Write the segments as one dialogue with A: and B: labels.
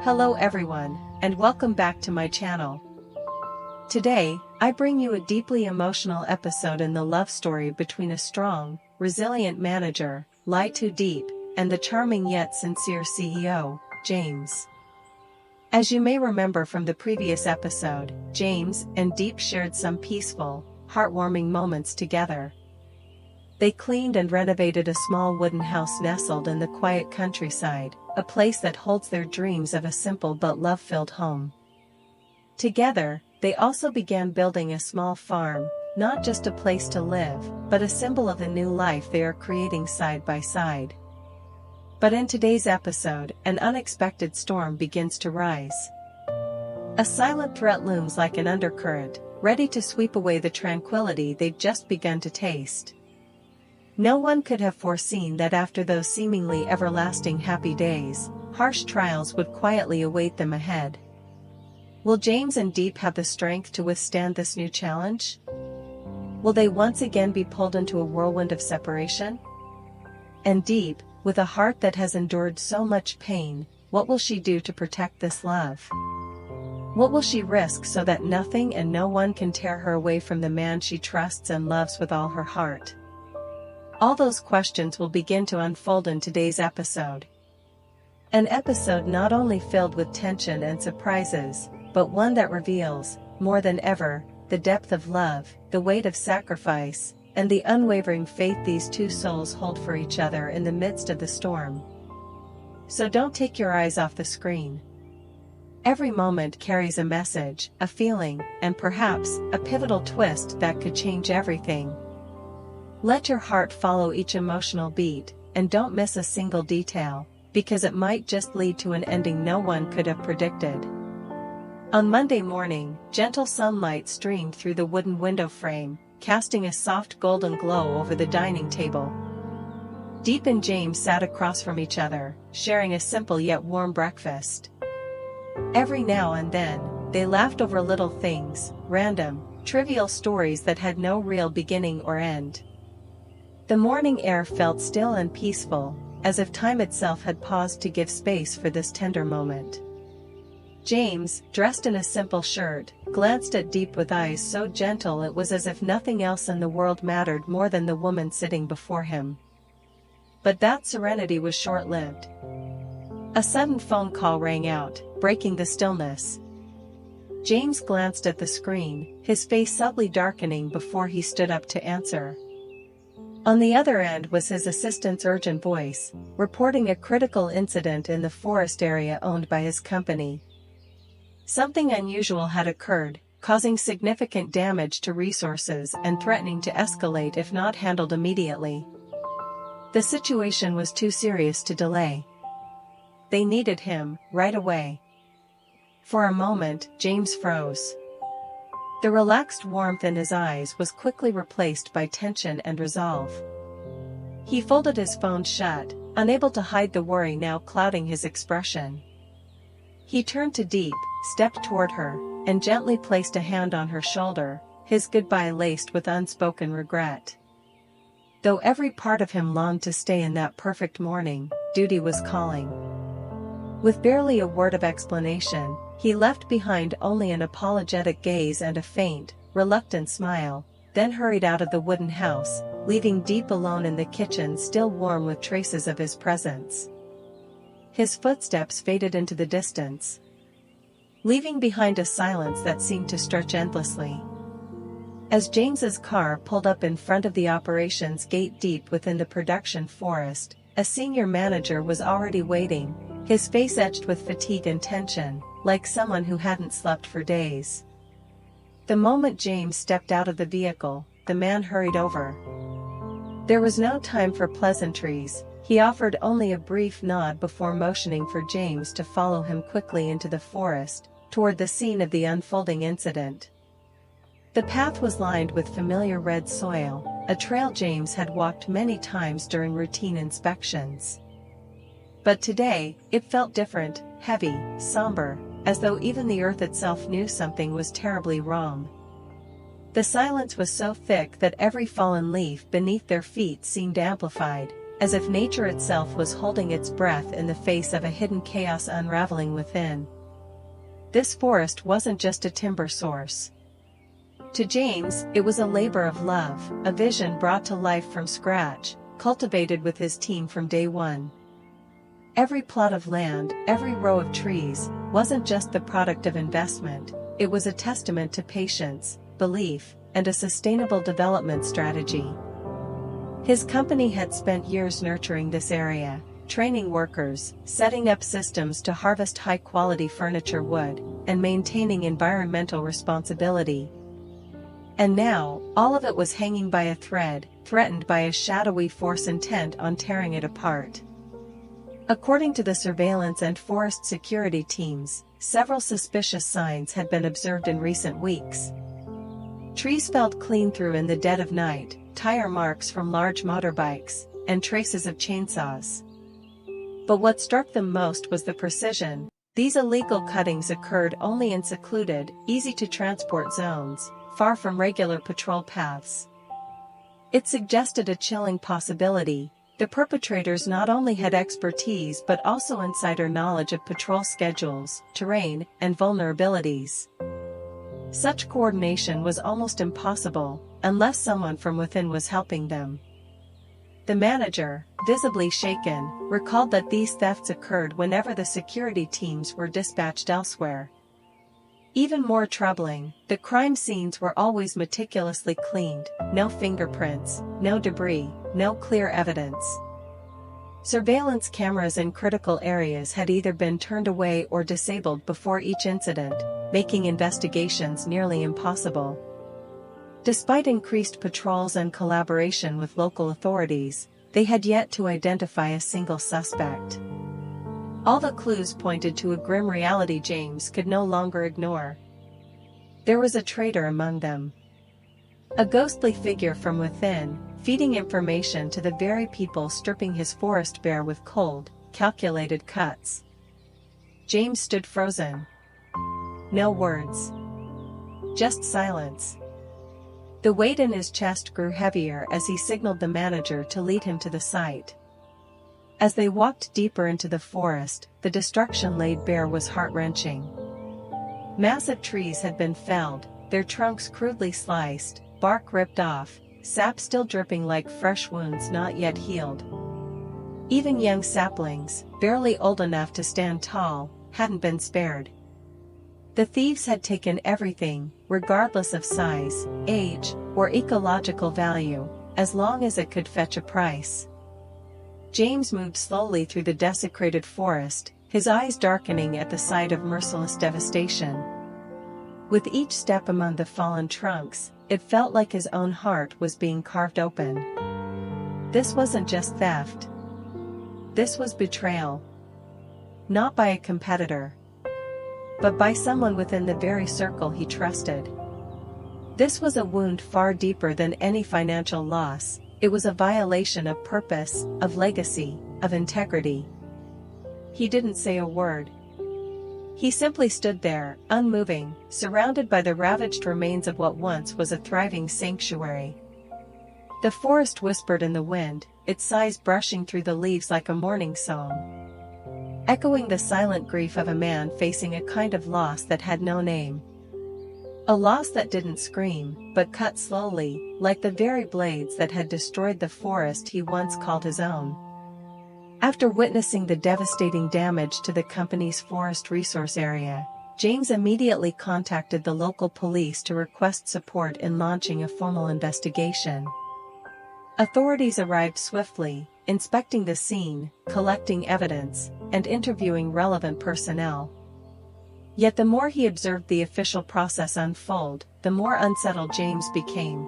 A: Hello everyone, and welcome back to my channel. Today, I bring you a deeply emotional episode in the love story between a strong, resilient manager, Lie Too Deep, and the charming yet sincere CEO, James. As you may remember from the previous episode, James and Deep shared some peaceful, heartwarming moments together. They cleaned and renovated a small wooden house nestled in the quiet countryside, a place that holds their dreams of a simple but love-filled home. Together, they also began building a small farm, not just a place to live, but a symbol of the new life they are creating side by side. But in today's episode, an unexpected storm begins to rise. A silent threat looms like an undercurrent, ready to sweep away the tranquility they've just begun to taste. No one could have foreseen that after those seemingly everlasting happy days, harsh trials would quietly await them ahead. Will James and Deep have the strength to withstand this new challenge? Will they once again be pulled into a whirlwind of separation? And Deep, with a heart that has endured so much pain, what will she do to protect this love? What will she risk so that nothing and no one can tear her away from the man she trusts and loves with all her heart? All those questions will begin to unfold in today's episode. An episode not only filled with tension and surprises, but one that reveals, more than ever, the depth of love, the weight of sacrifice, and the unwavering faith these two souls hold for each other in the midst of the storm. So don't take your eyes off the screen. Every moment carries a message, a feeling, and perhaps, a pivotal twist that could change everything. Let your heart follow each emotional beat, and don't miss a single detail, because it might just lead to an ending no one could have predicted. On Monday morning, gentle sunlight streamed through the wooden window frame, casting a soft golden glow over the dining table. Deep and James sat across from each other, sharing a simple yet warm breakfast. Every now and then, they laughed over little things, random, trivial stories that had no real beginning or end. The morning air felt still and peaceful, as if time itself had paused to give space for this tender moment. James, dressed in a simple shirt, glanced at Deep with eyes so gentle it was as if nothing else in the world mattered more than the woman sitting before him. But that serenity was short-lived. A sudden phone call rang out, breaking the stillness. James glanced at the screen, his face subtly darkening before he stood up to answer. On the other end was his assistant's urgent voice, reporting a critical incident in the forest area owned by his company. Something unusual had occurred, causing significant damage to resources and threatening to escalate if not handled immediately. The situation was too serious to delay. They needed him, right away. For a moment, James froze. The relaxed warmth in his eyes was quickly replaced by tension and resolve. He folded his phone shut, unable to hide the worry now clouding his expression. He turned to Deep, stepped toward her, and gently placed a hand on her shoulder, his goodbye laced with unspoken regret. Though every part of him longed to stay in that perfect morning, duty was calling. With barely a word of explanation, he left behind only an apologetic gaze and a faint, reluctant smile, then hurried out of the wooden house, leaving Deep alone in the kitchen still warm with traces of his presence. His footsteps faded into the distance, leaving behind a silence that seemed to stretch endlessly. As James's car pulled up in front of the operations gate deep within the production forest, a senior manager was already waiting, his face etched with fatigue and tension, like someone who hadn't slept for days. The moment James stepped out of the vehicle, the man hurried over. There was no time for pleasantries, he offered only a brief nod before motioning for James to follow him quickly into the forest, toward the scene of the unfolding incident. The path was lined with familiar red soil, a trail James had walked many times during routine inspections. But today, it felt different, heavy, somber, as though even the earth itself knew something was terribly wrong. The silence was so thick that every fallen leaf beneath their feet seemed amplified, as if nature itself was holding its breath in the face of a hidden chaos unraveling within. This forest wasn't just a timber source. To James, it was a labor of love, a vision brought to life from scratch, cultivated with his team from day one. Every plot of land, every row of trees, wasn't just the product of investment, it was a testament to patience, belief, and a sustainable development strategy. His company had spent years nurturing this area, training workers, setting up systems to harvest high-quality furniture wood, and maintaining environmental responsibility. And now, all of it was hanging by a thread, threatened by a shadowy force intent on tearing it apart. According to the surveillance and forest security teams, several suspicious signs had been observed in recent weeks. Trees felled clean through in the dead of night, tire marks from large motorbikes, and traces of chainsaws. But what struck them most was the precision. These illegal cuttings occurred only in secluded, easy-to-transport zones, far from regular patrol paths. It suggested a chilling possibility. The perpetrators not only had expertise but also insider knowledge of patrol schedules, terrain, and vulnerabilities. Such coordination was almost impossible, unless someone from within was helping them. The manager, visibly shaken, recalled that these thefts occurred whenever the security teams were dispatched elsewhere. Even more troubling, the crime scenes were always meticulously cleaned, no fingerprints, no debris, no clear evidence. Surveillance cameras in critical areas had either been turned away or disabled before each incident, making investigations nearly impossible. Despite increased patrols and collaboration with local authorities, they had yet to identify a single suspect. All the clues pointed to a grim reality James could no longer ignore. There was a traitor among them. A ghostly figure from within, feeding information to the very people stripping his forest bare with cold, calculated cuts. James stood frozen. No words. Just silence. The weight in his chest grew heavier as he signaled the manager to lead him to the site. As they walked deeper into the forest, the destruction laid bare was heart-wrenching. Massive trees had been felled, their trunks crudely sliced, bark ripped off, sap still dripping like fresh wounds not yet healed. Even young saplings, barely old enough to stand tall, hadn't been spared. The thieves had taken everything, regardless of size, age, or ecological value, as long as it could fetch a price. James moved slowly through the desecrated forest, his eyes darkening at the sight of merciless devastation. With each step among the fallen trunks, it felt like his own heart was being carved open. This wasn't just theft. This was betrayal. Not by a competitor, but by someone within the very circle he trusted. This was a wound far deeper than any financial loss. It was a violation of purpose, of legacy, of integrity. He didn't say a word. He simply stood there, unmoving, surrounded by the ravaged remains of what once was a thriving sanctuary. The forest whispered in the wind, its sighs brushing through the leaves like a mourning song, echoing the silent grief of a man facing a kind of loss that had no name. A loss that didn't scream, but cut slowly, like the very blades that had destroyed the forest he once called his own. After witnessing the devastating damage to the company's forest resource area, James immediately contacted the local police to request support in launching a formal investigation. Authorities arrived swiftly, inspecting the scene, collecting evidence, and interviewing relevant personnel. Yet the more he observed the official process unfold, the more unsettled James became.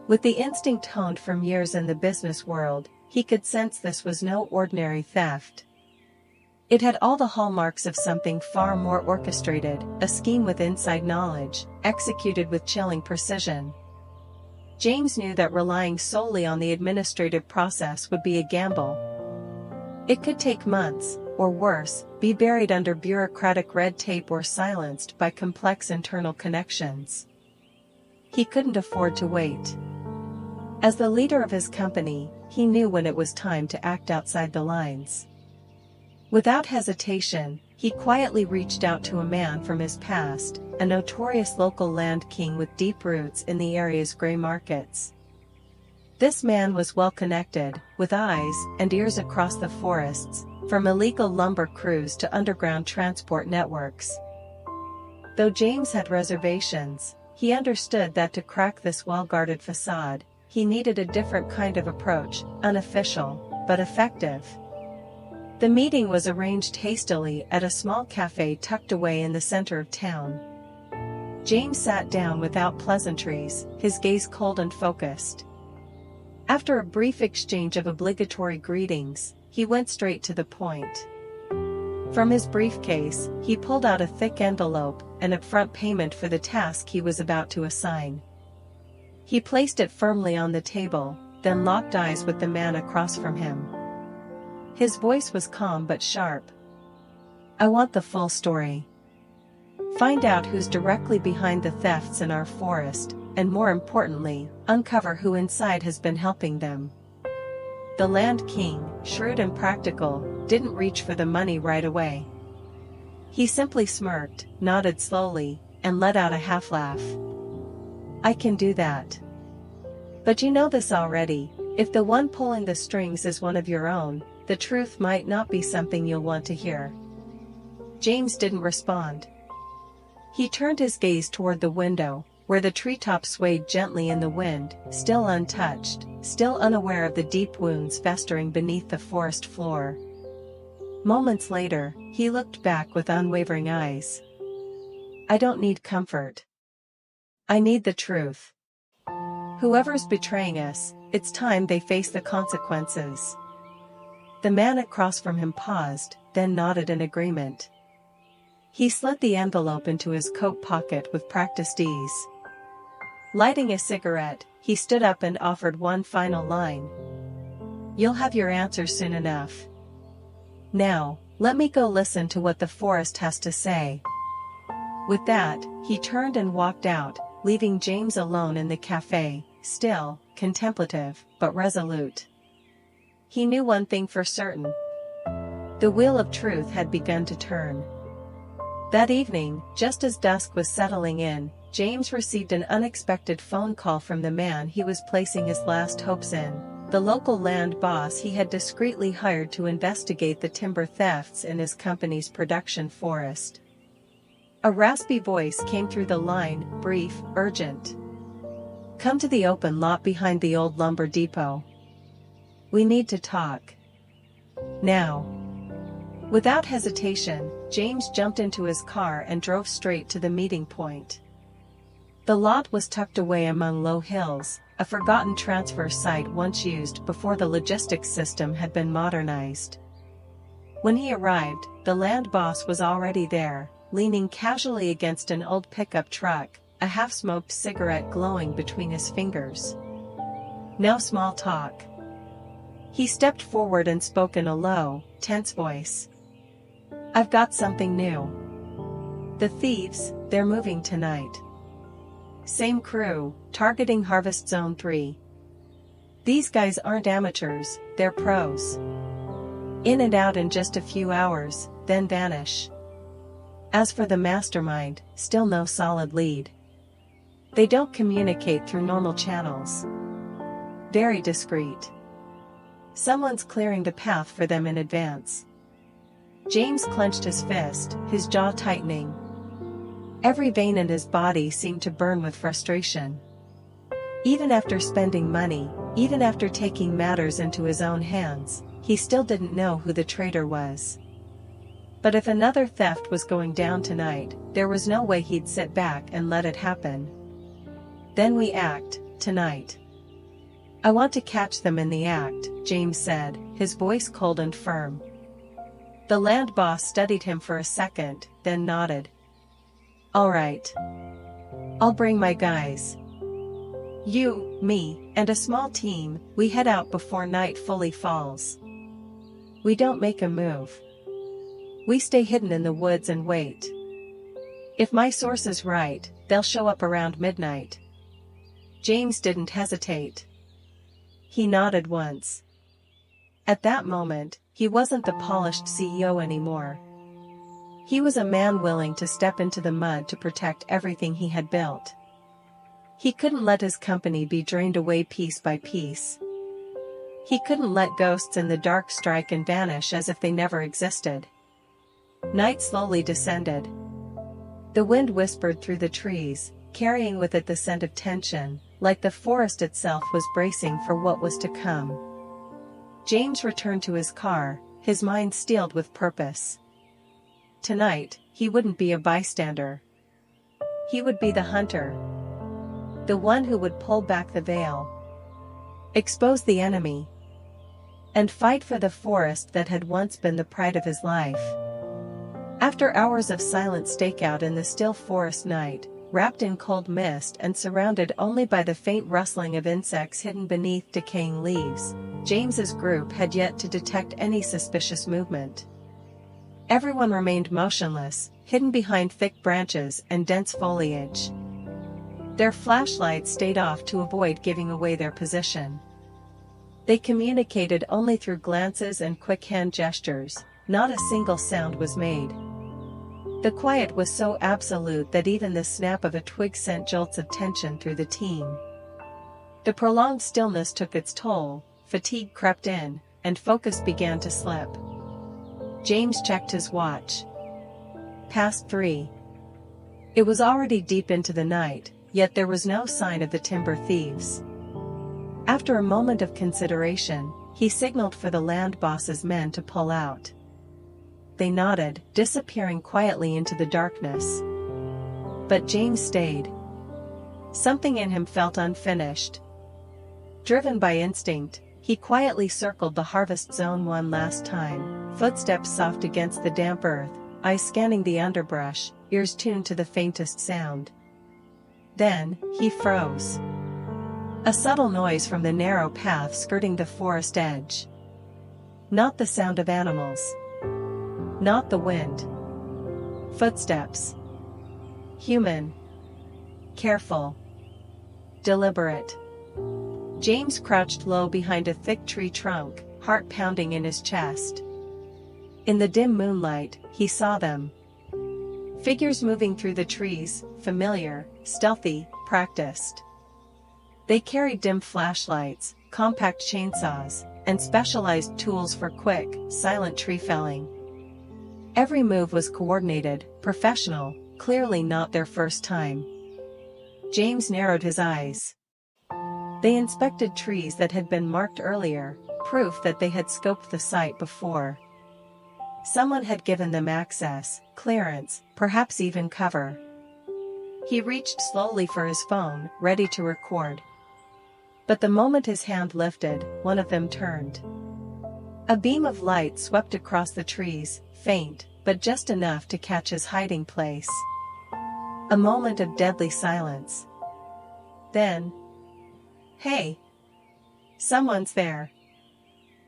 A: With the instinct honed from years in the business world, he could sense this was no ordinary theft. It had all the hallmarks of something far more orchestrated, a scheme with inside knowledge, executed with chilling precision. James knew that relying solely on the administrative process would be a gamble. It could take months, or worse, be buried under bureaucratic red tape or silenced by complex internal connections. He couldn't afford to wait. As the leader of his company, he knew when it was time to act outside the lines. Without hesitation, he quietly reached out to a man from his past, a notorious local land king with deep roots in the area's gray markets. This man was well connected, with eyes and ears across the forests, from illegal lumber crews to underground transport networks. Though James had reservations, he understood that to crack this well-guarded facade, he needed a different kind of approach, unofficial, but effective. The meeting was arranged hastily at a small cafe tucked away in the center of town. James sat down without pleasantries, his gaze cold and focused. After a brief exchange of obligatory greetings, he went straight to the point. From his briefcase, he pulled out a thick envelope, an upfront payment for the task he was about to assign. He placed it firmly on the table, then locked eyes with the man across from him. His voice was calm but sharp. "I want the full story. Find out who's directly behind the thefts in our forest, and more importantly, uncover who inside has been helping them." The Land King, shrewd and practical, didn't reach for the money right away. He simply smirked, nodded slowly, and let out a half-laugh. "I can do that. But you know this already, if the one pulling the strings is one of your own, the truth might not be something you'll want to hear." James didn't respond. He turned his gaze toward the window, where the treetops swayed gently in the wind, still untouched, still unaware of the deep wounds festering beneath the forest floor. Moments later, he looked back with unwavering eyes. "I don't need comfort. I need the truth. Whoever's betraying us, it's time they face the consequences." The man across from him paused, then nodded in agreement. He slid the envelope into his coat pocket with practiced ease. Lighting a cigarette, he stood up and offered one final line. "You'll have your answer soon enough. Now, let me go listen to what the forest has to say." With that, he turned and walked out, leaving James alone in the cafe, still, contemplative, but resolute. He knew one thing for certain. The wheel of truth had begun to turn. That evening, just as dusk was settling in, James received an unexpected phone call from the man he was placing his last hopes in, the local land boss he had discreetly hired to investigate the timber thefts in his company's production forest. A raspy voice came through the line, brief, urgent. "Come to the open lot behind the old lumber depot. We need to talk. Now." Without hesitation, James jumped into his car and drove straight to the meeting point. The lot was tucked away among low hills, a forgotten transfer site once used before the logistics system had been modernized. When he arrived, the land boss was already there, leaning casually against an old pickup truck, a half-smoked cigarette glowing between his fingers. No small talk. He stepped forward and spoke in a low, tense voice. "I've got something new. The thieves, they're moving tonight. Same crew, targeting Harvest Zone 3. These guys aren't amateurs, they're pros. In and out in just a few hours, then vanish. As for the mastermind, still no solid lead. They don't communicate through normal channels. Very discreet. Someone's clearing the path for them in advance." James clenched his fist, his jaw tightening. Every vein in his body seemed to burn with frustration. Even after spending money, even after taking matters into his own hands, he still didn't know who the traitor was. But if another theft was going down tonight, there was no way he'd sit back and let it happen. "Then we act, tonight. I want to catch them in the act," James said, his voice cold and firm. The land boss studied him for a second, then nodded. "All right. I'll bring my guys. You, me, and a small team, we head out before night fully falls. We don't make a move. We stay hidden in the woods and wait. If my source is right, they'll show up around midnight." James didn't hesitate. He nodded once. At that moment, he wasn't the polished CEO anymore. He was a man willing to step into the mud to protect everything he had built. He couldn't let his company be drained away piece by piece. He couldn't let ghosts in the dark strike and vanish as if they never existed. Night slowly descended. The wind whispered through the trees, carrying with it the scent of tension, like the forest itself was bracing for what was to come. James returned to his car, his mind steeled with purpose. Tonight, he wouldn't be a bystander. He would be the hunter. The one who would pull back the veil, expose the enemy, and fight for the forest that had once been the pride of his life. After hours of silent stakeout in the still forest night, wrapped in cold mist and surrounded only by the faint rustling of insects hidden beneath decaying leaves, James's group had yet to detect any suspicious movement. Everyone remained motionless, hidden behind thick branches and dense foliage. Their flashlights stayed off to avoid giving away their position. They communicated only through glances and quick hand gestures. Not a single sound was made. The quiet was so absolute that even the snap of a twig sent jolts of tension through the team. The prolonged stillness took its toll, fatigue crept in, and focus began to slip. James checked his watch. Past 3. It was already deep into the night, yet there was no sign of the timber thieves. After a moment of consideration, he signaled for the land boss's men to pull out. They nodded, disappearing quietly into the darkness. But James stayed. Something in him felt unfinished. Driven by instinct, he quietly circled the harvest zone one last time, footsteps soft against the damp earth, eyes scanning the underbrush, ears tuned to the faintest sound. Then, he froze. A subtle noise from the narrow path skirting the forest edge. Not the sound of animals. Not the wind. Footsteps. Human. Careful. Deliberate. James crouched low behind a thick tree trunk, heart pounding in his chest. In the dim moonlight, he saw them. Figures moving through the trees, familiar, stealthy, practiced. They carried dim flashlights, compact chainsaws, and specialized tools for quick, silent tree felling. Every move was coordinated, professional, clearly not their first time. James narrowed his eyes. They inspected trees that had been marked earlier, proof that they had scoped the site before. Someone had given them access, clearance, perhaps even cover. He reached slowly for his phone, ready to record. But the moment his hand lifted, one of them turned. A beam of light swept across the trees, faint, but just enough to catch his hiding place. A moment of deadly silence. Then, "Hey! Someone's there!"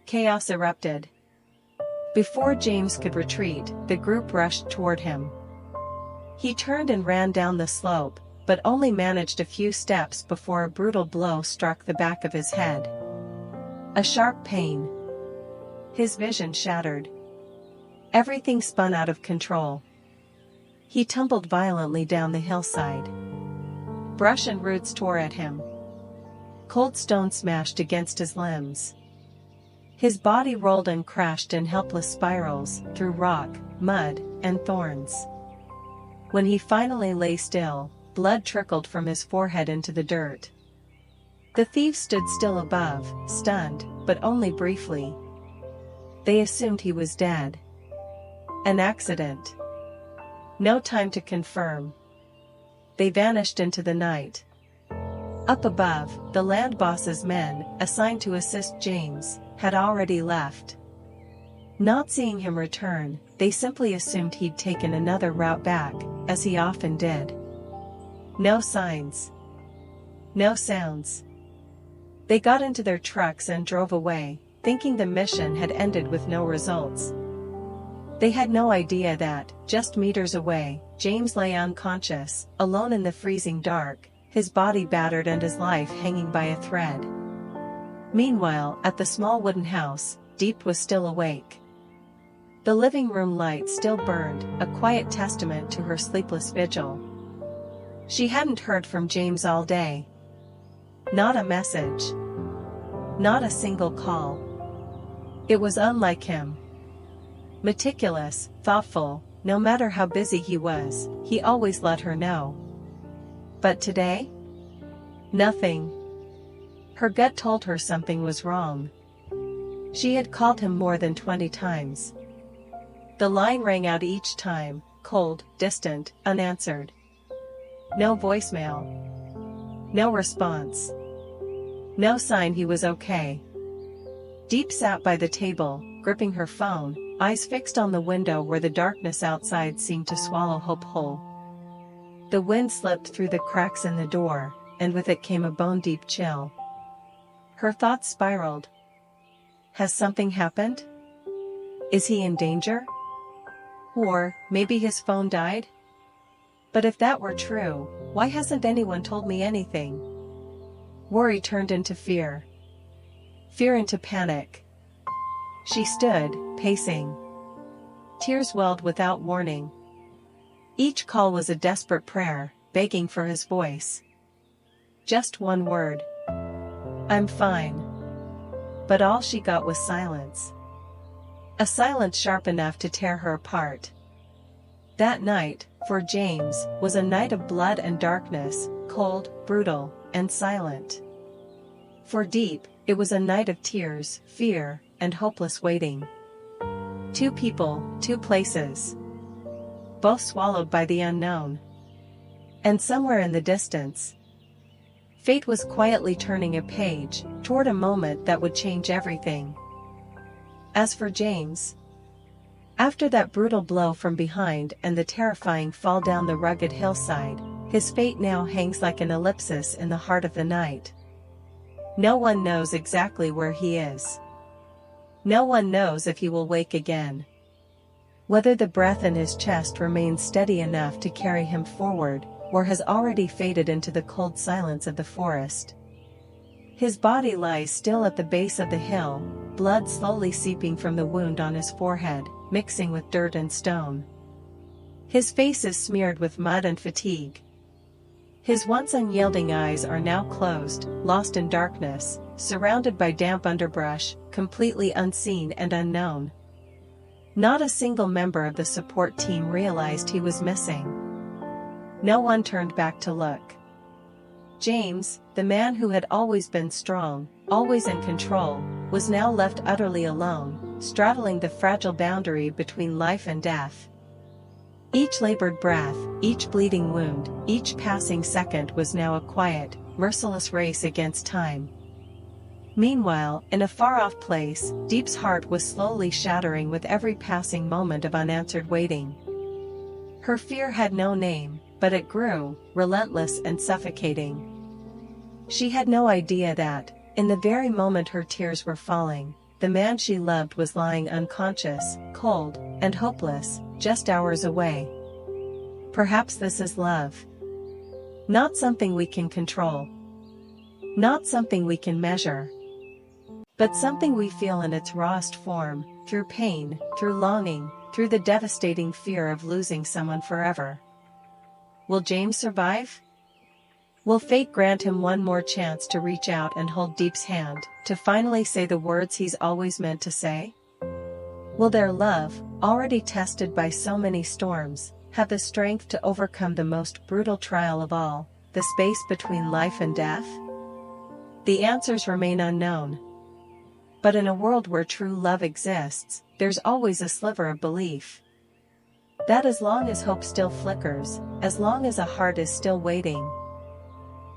A: Chaos erupted. Before James could retreat, the group rushed toward him. He turned and ran down the slope, but only managed a few steps before a brutal blow struck the back of his head. A sharp pain. His vision shattered. Everything spun out of control. He tumbled violently down the hillside. Brush and roots tore at him. Cold stone smashed against his limbs. His body rolled and crashed in helpless spirals, through rock, mud, and thorns. When he finally lay still, blood trickled from his forehead into the dirt. The thieves stood still above, stunned, but only briefly. They assumed he was dead. An accident. No time to confirm. They vanished into the night. Up above, the land boss's men, assigned to assist James, had already left. Not seeing him return, they simply assumed he'd taken another route back, as he often did. No signs. No sounds. They got into their trucks and drove away, thinking the mission had ended with no results. They had no idea that, just meters away, James lay unconscious, alone in the freezing dark, his body battered and his life hanging by a thread. Meanwhile, at the small wooden house, Deep was still awake. The living room light still burned, a quiet testament to her sleepless vigil. She hadn't heard from James all day. Not a message. Not a single call. It was unlike him. Meticulous, thoughtful, no matter how busy he was, he always let her know. But today? Nothing. Her gut told her something was wrong. She had called him more than 20 times. The line rang out each time, cold, distant, unanswered. No voicemail. No response. No sign he was okay. Deep sat by the table, gripping her phone, eyes fixed on the window where the darkness outside seemed to swallow hope whole. The wind slipped through the cracks in the door, and with it came a bone-deep chill. Her thoughts spiraled. Has something happened? Is he in danger? Or, maybe his phone died? But if that were true, why hasn't anyone told me anything? Worry turned into fear. Fear into panic. She stood, pacing. Tears welled without warning. Each call was a desperate prayer, begging for his voice. Just one word. I'm fine. But all she got was silence. A silence sharp enough to tear her apart. That night, for James, was a night of blood and darkness, cold, brutal, and silent. For Deep, it was a night of tears, fear, and hopeless waiting. Two people, two places. Both swallowed by the unknown. And somewhere in the distance, fate was quietly turning a page, toward a moment that would change everything. As for James, after that brutal blow from behind and the terrifying fall down the rugged hillside, his fate now hangs like an ellipsis in the heart of the night. No one knows exactly where he is. No one knows if he will wake again. Whether the breath in his chest remains steady enough to carry him forward, or has already faded into the cold silence of the forest. His body lies still at the base of the hill, blood slowly seeping from the wound on his forehead, mixing with dirt and stone. His face is smeared with mud and fatigue. His once unyielding eyes are now closed, lost in darkness, surrounded by damp underbrush, completely unseen and unknown. Not a single member of the support team realized he was missing. No one turned back to look. James, the man who had always been strong, always in control, was now left utterly alone, straddling the fragile boundary between life and death. Each labored breath, each bleeding wound, each passing second was now a quiet, merciless race against time. Meanwhile, in a far-off place, Deep's heart was slowly shattering with every passing moment of unanswered waiting. Her fear had no name, but it grew, relentless and suffocating. She had no idea that, in the very moment her tears were falling, the man she loved was lying unconscious, cold, and hopeless, just hours away. Perhaps this is love. Not something we can control. Not something we can measure. But something we feel in its rawest form, through pain, through longing, through the devastating fear of losing someone forever. Will James survive? Will fate grant him one more chance to reach out and hold Deep's hand, to finally say the words he's always meant to say? Will their love, already tested by so many storms, have the strength to overcome the most brutal trial of all, the space between life and death? The answers remain unknown. But in a world where true love exists, there's always a sliver of belief. That as long as hope still flickers, as long as a heart is still waiting,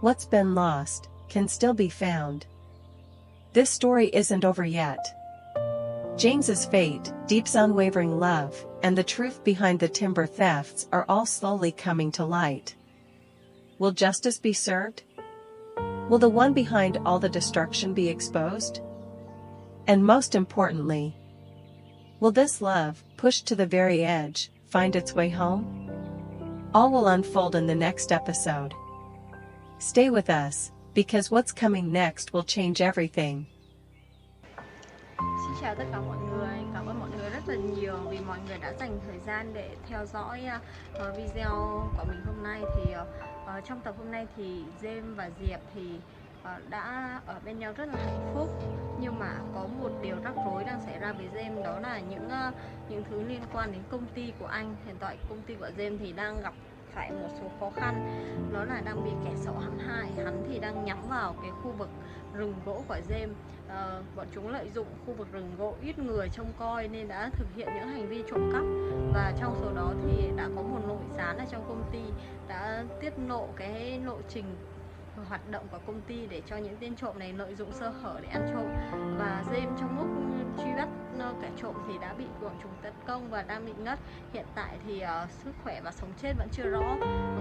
A: what's been lost can still be found. This story isn't over yet. James's fate, Deep's unwavering love, and the truth behind the timber thefts are all slowly coming to light. Will justice be served? Will the one behind all the destruction be exposed? And most importantly, will this love, pushed to the very edge, find its way home? All will unfold in the next episode. Stay with us, because what's coming next will change everything.
B: Si chào tất cả mọi người. Cảm ơn mọi người rất là nhiều vì mọi người đã dành thời gian để theo dõi video của mình hôm nay. Thì trong tập hôm nay thì James và Diệp thì đã ở bên nhau rất là hạnh phúc. Nhưng mà có một điều rắc rối đang xảy ra với James, đó là những thứ liên quan đến công ty của anh. Hiện tại công ty của James thì đang gặp phải một số khó khăn, đó là đang bị kẻ xấu hãm hại. Hắn thì đang nhắm vào cái khu vực rừng gỗ của James. Bọn chúng lợi dụng khu vực rừng gỗ ít người trông coi nên đã thực hiện những hành vi trộm cắp. Và trong số đó thì đã có một nội gián ở trong công ty đã tiết lộ cái lộ trình hoạt động của công ty để cho những tên trộm này lợi dụng sơ hở để ăn trộm. Và James trong lúc truy bắt kẻ trộm thì đã bị bọn chúng tấn công và đang bị ngất. Hiện tại thì sức khỏe và sống chết vẫn chưa rõ.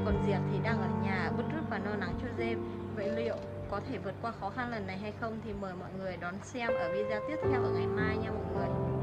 B: Còn Diệp thì đang ở nhà bứt rứt và lo lắng cho James. Vậy liệu có thể vượt qua khó khăn lần này hay không thì mời mọi người đón xem ở video tiếp theo ở ngày mai nha mọi người.